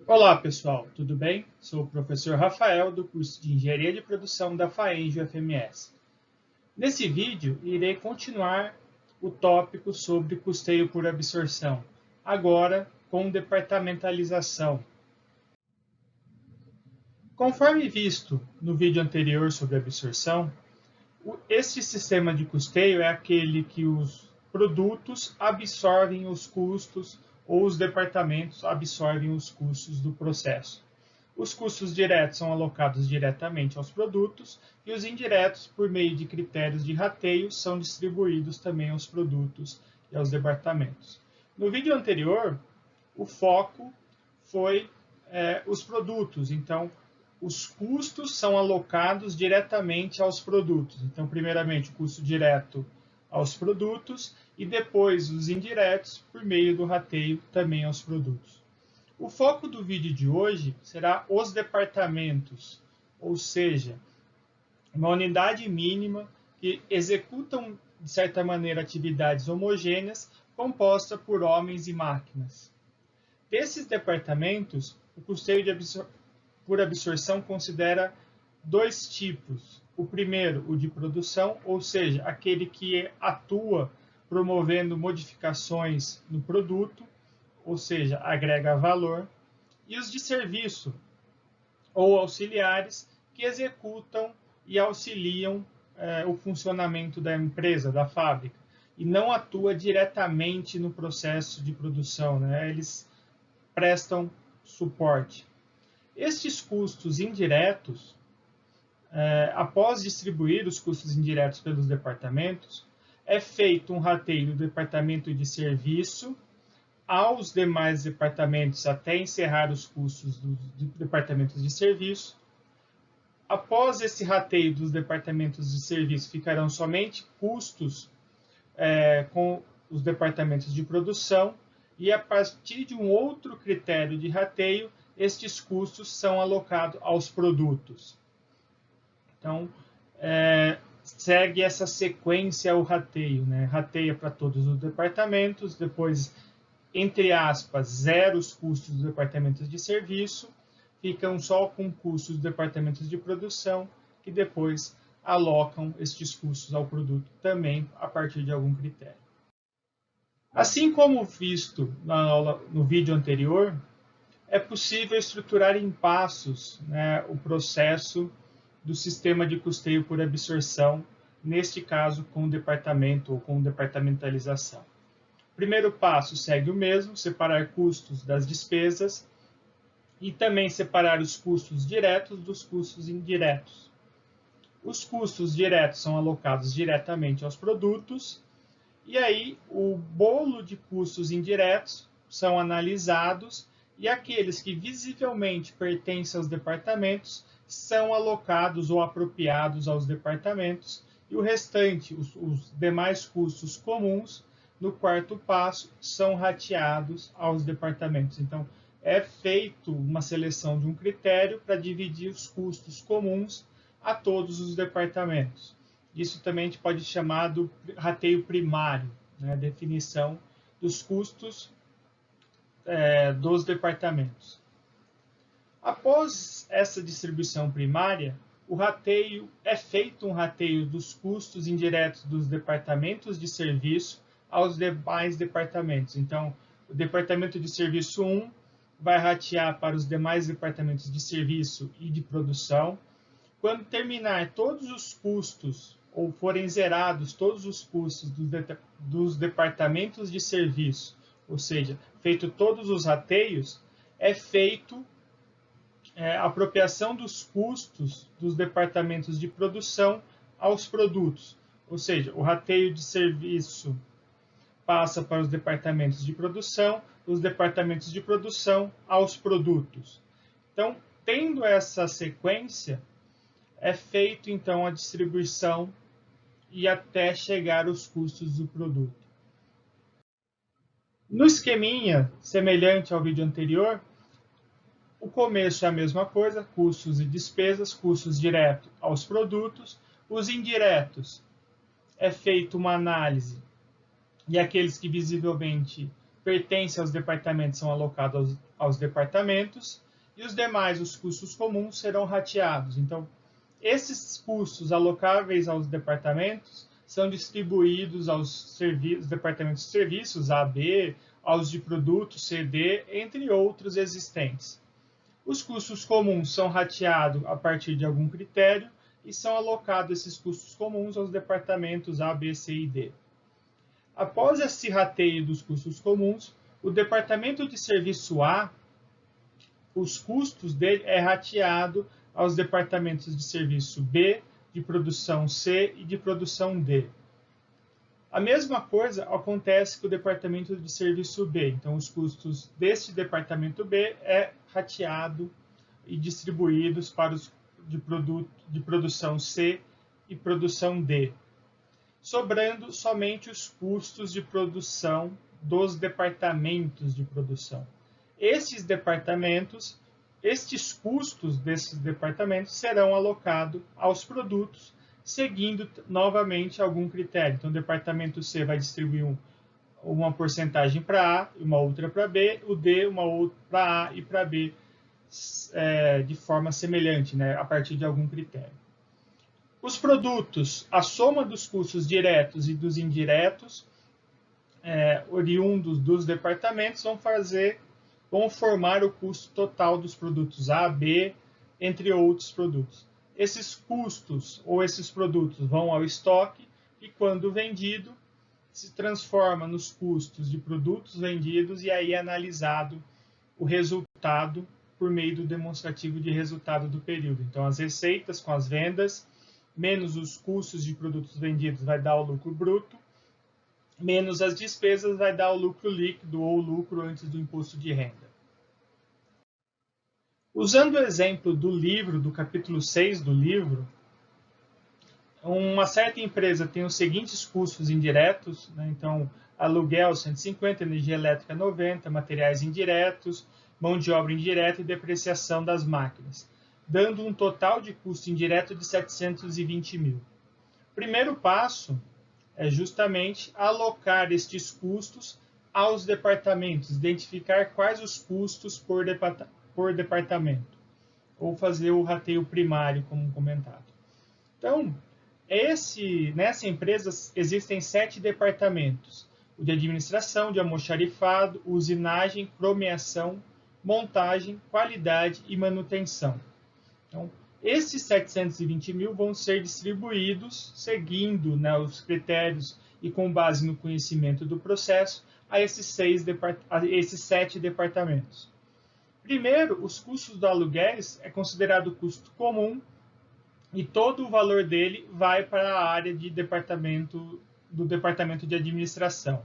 Olá, pessoal, tudo bem? Sou o professor Rafael, do curso de Engenharia de Produção da FAENG UFMS. Nesse vídeo, irei continuar o tópico sobre custeio por absorção, agora com departamentalização. Conforme visto no vídeo anterior sobre absorção, este sistema de custeio é aquele que os produtos absorvem os custos ou os departamentos absorvem os custos do processo. Os custos diretos são alocados diretamente aos produtos e os indiretos, por meio de critérios de rateio, são distribuídos também aos produtos e aos departamentos. No vídeo anterior, o foco foi os produtos. Então, os custos são alocados diretamente aos produtos. Então, primeiramente, o custo direto aos produtos e depois os indiretos por meio do rateio também aos produtos. O foco do vídeo de hoje será os departamentos, ou seja, uma unidade mínima que executam, de certa maneira, atividades homogêneas composta por homens e máquinas. Desses departamentos, o custeio por absorção considera dois tipos. O primeiro, o de produção, ou seja, aquele que atua promovendo modificações no produto, ou seja, agrega valor, e os de serviço ou auxiliares que executam e auxiliam o funcionamento da empresa, da fábrica, e não atua diretamente no processo de produção, né? Eles prestam suporte. Estes custos indiretos, após distribuir os custos indiretos pelos departamentos, é feito um rateio do departamento de serviço aos demais departamentos até encerrar os custos dos departamentos de serviço. Após esse rateio dos departamentos de serviço, ficarão somente custos com os departamentos de produção e a partir de um outro critério de rateio, estes custos são alocados aos produtos. Então, segue essa sequência o rateio, né? Rateia para todos os departamentos, depois, entre aspas, zero os custos dos departamentos de serviço, ficam só com custos dos departamentos de produção, que depois alocam estes custos ao produto também a partir de algum critério. Assim como visto na aula, no vídeo anterior, é possível estruturar em passos, né, o processo do sistema de custeio por absorção, neste caso com o departamento ou com departamentalização. O primeiro passo segue o mesmo, separar custos das despesas e também separar os custos diretos dos custos indiretos. Os custos diretos são alocados diretamente aos produtos e aí o bolo de custos indiretos são analisados e aqueles que visivelmente pertencem aos departamentos são alocados ou apropriados aos departamentos e o restante, os demais custos comuns, no quarto passo, são rateados aos departamentos. Então, é feito uma seleção de um critério para dividir os custos comuns a todos os departamentos. Isso também a gente pode chamar do rateio primário, né? Definição dos custos dos departamentos. Após essa distribuição primária, o rateio é feito um rateio dos custos indiretos dos departamentos de serviço aos demais departamentos. Então, o departamento de serviço 1 vai ratear para os demais departamentos de serviço e de produção. Quando terminar todos os custos ou forem zerados todos os custos dos departamentos de serviço, ou seja, feito todos os rateios, é feito a apropriação dos custos dos departamentos de produção aos produtos. Ou seja, o rateio de serviço passa para os departamentos de produção, os departamentos de produção aos produtos. Então, tendo essa sequência, é feito então a distribuição e até chegar aos custos do produto. No esqueminha semelhante ao vídeo anterior, o começo é a mesma coisa, custos e despesas, custos diretos aos produtos, os indiretos é feita uma análise e aqueles que visivelmente pertencem aos departamentos são alocados aos departamentos e os demais, os custos comuns, serão rateados. Então, esses custos alocáveis aos departamentos são distribuídos aos departamentos de serviços, A, B, aos de produtos, C, D, entre outros existentes. Os custos comuns são rateados a partir de algum critério e são alocados esses custos comuns aos departamentos A, B, C e D. Após esse rateio dos custos comuns, o departamento de serviço A, os custos dele é rateado aos departamentos de serviço B, de produção C e de produção D. A mesma coisa acontece com o departamento de serviço B. Então, os custos deste departamento B é rateado e distribuídos para os de produção C e produção D, sobrando somente os custos de produção dos departamentos de produção. Estes custos desses departamentos serão alocados aos produtos, seguindo novamente algum critério. Então, o departamento C vai distribuir uma porcentagem para A, uma outra para B, o D uma outra para A e para B, de forma semelhante, né, a partir de algum critério. Os produtos, a soma dos custos diretos e dos indiretos, oriundos dos departamentos, vão formar o custo total dos produtos A, B, entre outros produtos. Esses custos ou esses produtos vão ao estoque e, quando vendido, se transforma nos custos de produtos vendidos e aí é analisado o resultado por meio do demonstrativo de resultado do período. Então, as receitas com as vendas, menos os custos de produtos vendidos, vai dar o lucro bruto, menos as despesas, vai dar o lucro líquido ou lucro antes do imposto de renda. Usando o exemplo do livro, do capítulo 6 do livro, uma certa empresa tem os seguintes custos indiretos, né? Então, aluguel 150, energia elétrica 90, materiais indiretos, mão de obra indireta e depreciação das máquinas, dando um total de custo indireto de 720 mil. O primeiro passo é justamente alocar estes custos aos departamentos, identificar quais os custos por departamento, ou fazer o rateio primário, como comentado. Então, nessa empresa existem 7 departamentos: o de administração, de almoxarifado, usinagem, cromeação, montagem, qualidade e manutenção. Então, esses 720 mil vão ser distribuídos seguindo, né, os critérios e com base no conhecimento do processo a esses 7 departamentos. Primeiro, os custos do aluguéis é considerado custo comum e todo o valor dele vai para a área do departamento de administração.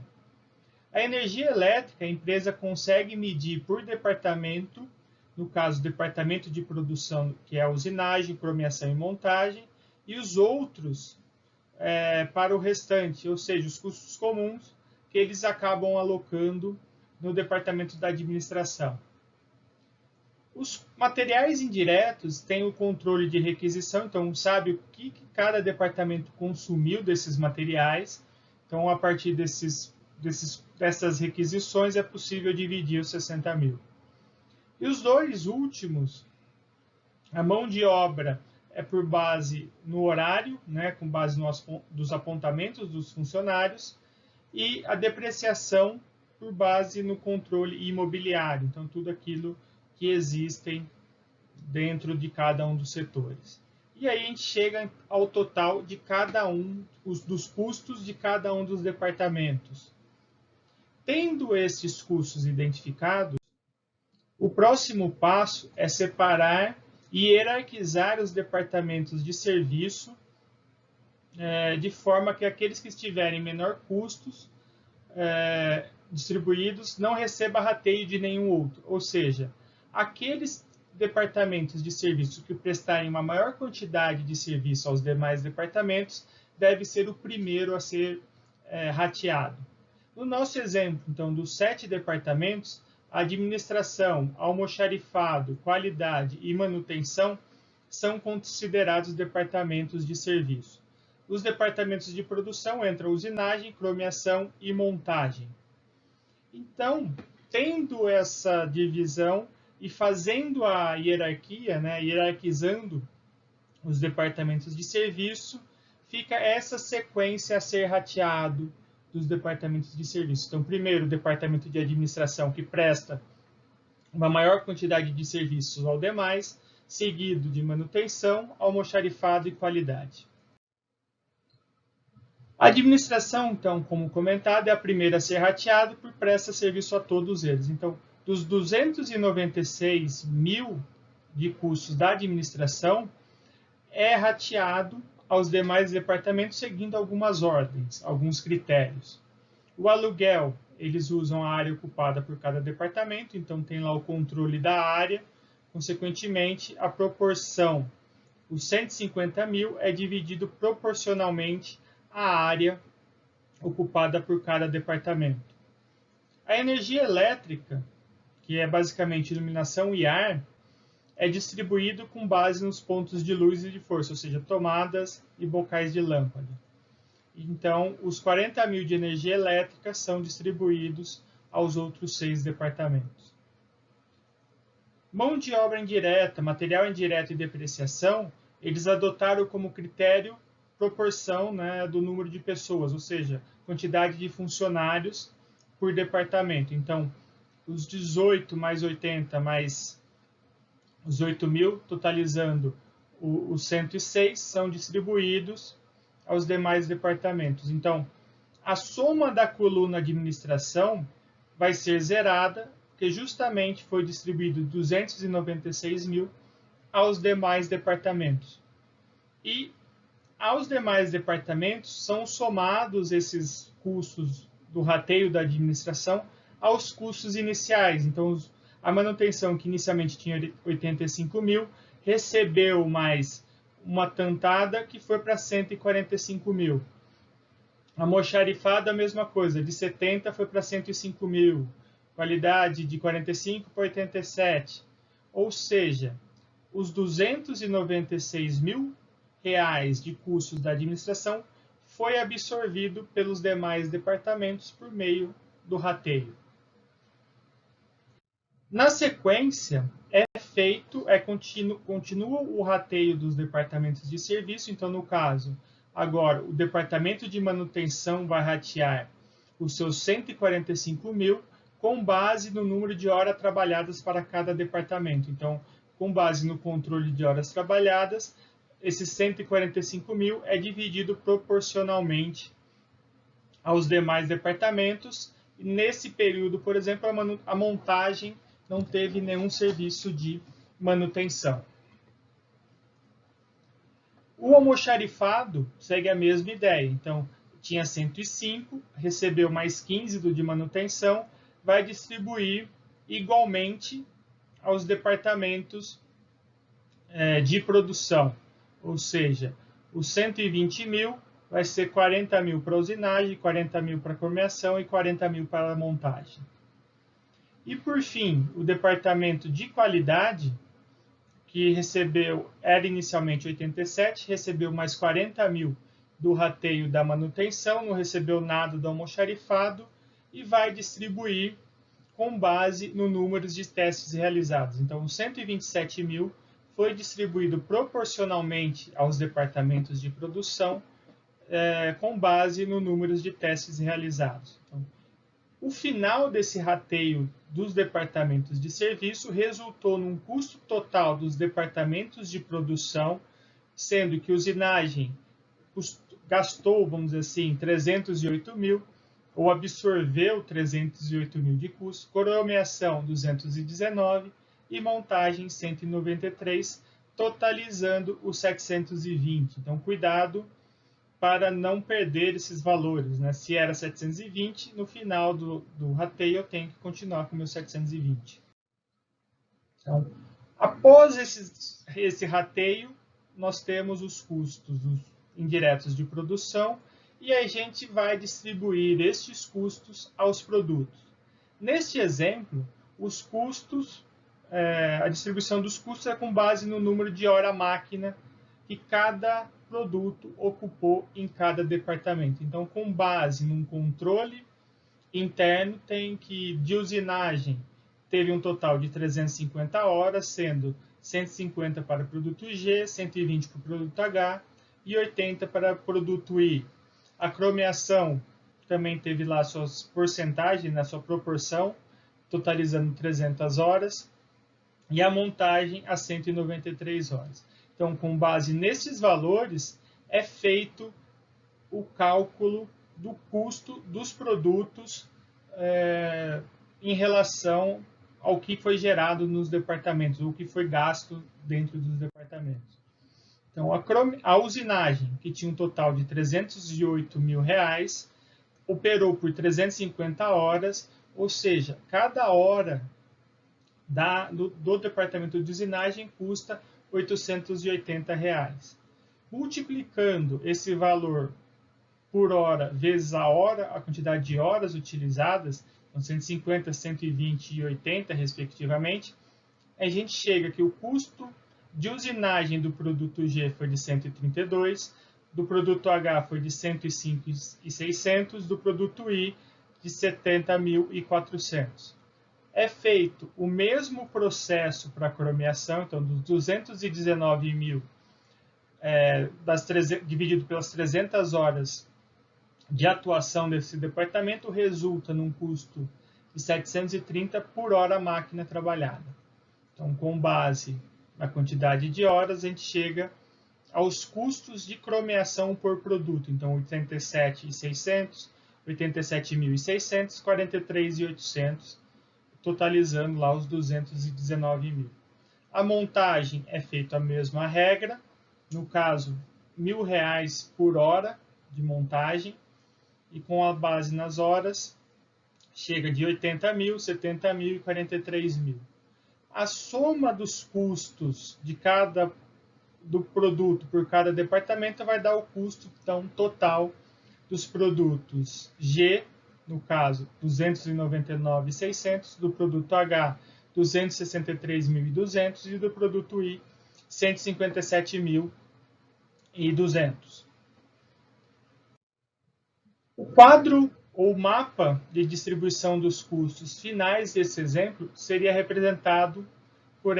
A energia elétrica, a empresa consegue medir por departamento, no caso, departamento de produção, que é a usinagem, cromeação e montagem, e os outros para o restante, ou seja, os custos comuns que eles acabam alocando no departamento da administração. Os materiais indiretos têm o controle de requisição, então sabe o que cada departamento consumiu desses materiais. Então, a partir dessas requisições, é possível dividir os 60 mil. E os dois últimos, a mão de obra é por base no horário, né, com base dos apontamentos dos funcionários, e a depreciação por base no controle imobiliário, então tudo aquilo que existem dentro de cada um dos setores. E aí a gente chega ao total de cada um, dos custos de cada um dos departamentos. Tendo esses custos identificados, o próximo passo é separar e hierarquizar os departamentos de serviço de forma que aqueles que estiverem menor custos distribuídos não recebam rateio de nenhum outro. Ou seja, aqueles departamentos de serviço que prestarem uma maior quantidade de serviço aos demais departamentos deve ser o primeiro a ser rateado. No nosso exemplo, então, dos 7 departamentos, a administração, almoxarifado, qualidade e manutenção são considerados departamentos de serviço. Os departamentos de produção entram usinagem, cromeação e montagem. Então, tendo essa divisão e fazendo a hierarquia, né, hierarquizando os departamentos de serviço, fica essa sequência a ser rateado dos departamentos de serviço. Então, primeiro, o departamento de administração, que presta uma maior quantidade de serviços ao demais, seguido de manutenção, almoxarifado e qualidade. A administração, então, como comentado, é a primeira a ser rateada por presta serviço a todos eles. Então, dos 296 mil de custos da administração, é rateado aos demais departamentos seguindo algumas ordens, alguns critérios. O aluguel, eles usam a área ocupada por cada departamento, então tem lá o controle da área, consequentemente, a proporção, os 150 mil é dividido proporcionalmente à área ocupada por cada departamento. A energia elétrica, que é basicamente iluminação e ar, é distribuído com base nos pontos de luz e de força, ou seja, tomadas e bocais de lâmpada. Então, os 40 mil de energia elétrica são distribuídos aos outros 6 departamentos. Mão de obra indireta, material indireto e depreciação, eles adotaram como critério proporção, né, do número de pessoas, ou seja, quantidade de funcionários por departamento. Então, os 18 mais 80 mais os 8 mil, totalizando os 106, são distribuídos aos demais departamentos. Então, a soma da coluna administração vai ser zerada, porque justamente foi distribuído 296 mil aos demais departamentos. E aos demais departamentos são somados esses custos do rateio da administração aos custos iniciais. Então, a manutenção, que inicialmente tinha 85 mil, recebeu mais uma tantada que foi para 145 mil. A almoxarifada, a mesma coisa, de 70 foi para 105 mil. Qualidade de 45 para 87. Ou seja, os 296 mil reais de custos da administração foi absorvido pelos demais departamentos por meio do rateio. Na sequência, continua o rateio dos departamentos de serviço. Então, no caso, agora o departamento de manutenção vai ratear os seus 145 mil com base no número de horas trabalhadas para cada departamento. Então, com base no controle de horas trabalhadas, esses 145 mil é dividido proporcionalmente aos demais departamentos. Nesse período, por exemplo, a montagem não teve nenhum serviço de manutenção. O almoxarifado segue a mesma ideia. Então, tinha 105, recebeu mais 15 do de manutenção, vai distribuir igualmente aos departamentos de produção. Ou seja, os 120 mil vai ser 40 mil para usinagem, 40 mil para comerciação e 40 mil para montagem. E, por fim, o departamento de qualidade, que era inicialmente 87, recebeu mais 40 mil do rateio da manutenção, não recebeu nada do almoxarifado e vai distribuir com base no número de testes realizados. Então, os 127 mil foi distribuído proporcionalmente aos departamentos de produção com base no número de testes realizados. Então, o final desse rateio dos departamentos de serviço resultou num custo total dos departamentos de produção, sendo que usinagem gastou, vamos dizer assim, 308 mil, ou absorveu 308 mil de custo, coroameação 219 e montagem 193, totalizando os 720. Então, cuidado para não perder esses valores, né? Se era 720, no final do rateio eu tenho que continuar com meus 720. Então, após esse rateio, nós temos os custos indiretos de produção e a gente vai distribuir estes custos aos produtos. Neste exemplo, os custos, a distribuição dos custos é com base no número de hora-máquina que cada produto ocupou em cada departamento. Então, com base num controle interno tem que, de usinagem, teve um total de 350 horas, sendo 150 para o produto G, 120 para o produto H e 80 para o produto I. A cromeação também teve lá suas porcentagens, na sua proporção, totalizando 300 horas, e a montagem a 193 horas. Então, com base nesses valores, é feito o cálculo do custo dos produtos em relação ao que foi gerado nos departamentos, o que foi gasto dentro dos departamentos. Então, a usinagem, que tinha um total de R$308 mil, operou por 350 horas, ou seja, cada hora do departamento de usinagem custa R$880. Multiplicando esse valor por hora vezes a quantidade de horas utilizadas, então 150, 120 e 80 respectivamente, a gente chega que o custo de usinagem do produto G foi de 132, do produto H foi de 105.600, do produto I de 70.400. É feito o mesmo processo para a cromeação, então dos 219 mil dividido pelas 300 horas de atuação desse departamento, resulta num custo de 730 por hora máquina trabalhada. Então, com base na quantidade de horas, a gente chega aos custos de cromeação por produto. Então, 87.600, 87.600, 43.800, totalizando lá os 219 mil. A montagem é feita a mesma regra, no caso, R$1.000 por hora de montagem, e com a base nas horas, chega de 80 mil, 70 mil e 43 mil. A soma dos custos do produto por cada departamento vai dar o custo então, total dos produtos G, no caso 299.600, do produto H 263.200 e do produto I 157.200. O quadro ou mapa de distribuição dos custos finais desse exemplo seria representado por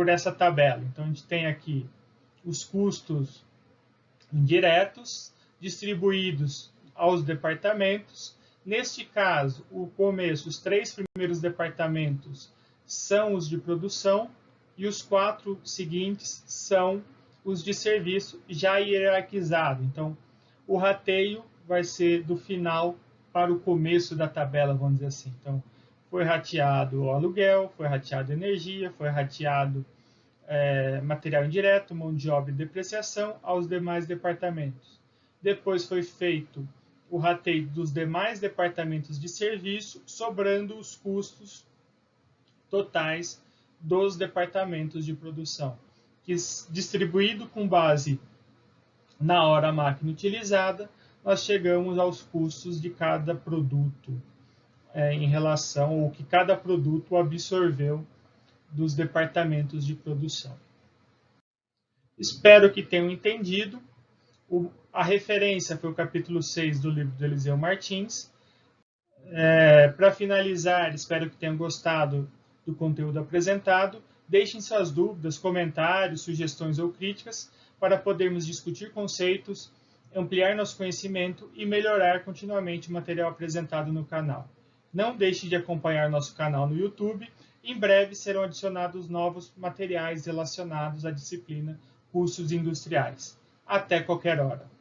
essa tabela. Então, a gente tem aqui os custos indiretos distribuídos aos departamentos. Neste caso, os 3 primeiros departamentos são os de produção e os 4 seguintes são os de serviço já hierarquizado. Então, o rateio vai ser do final para o começo da tabela, vamos dizer assim. Então, foi rateado o aluguel, foi rateado energia, foi rateado material indireto, mão de obra e depreciação aos demais departamentos. Depois foi feito o rateio dos demais departamentos de serviço, sobrando os custos totais dos departamentos de produção, que distribuído com base na hora máquina utilizada, nós chegamos aos custos de cada produto em relação ao que cada produto absorveu dos departamentos de produção. Espero que tenham entendido. A referência foi o capítulo 6 do livro do Eliseu Martins. Para finalizar, espero que tenham gostado do conteúdo apresentado. Deixem suas dúvidas, comentários, sugestões ou críticas para podermos discutir conceitos, ampliar nosso conhecimento e melhorar continuamente o material apresentado no canal. Não deixe de acompanhar nosso canal no YouTube. Em breve serão adicionados novos materiais relacionados à disciplina Cursos Industriais. Até qualquer hora.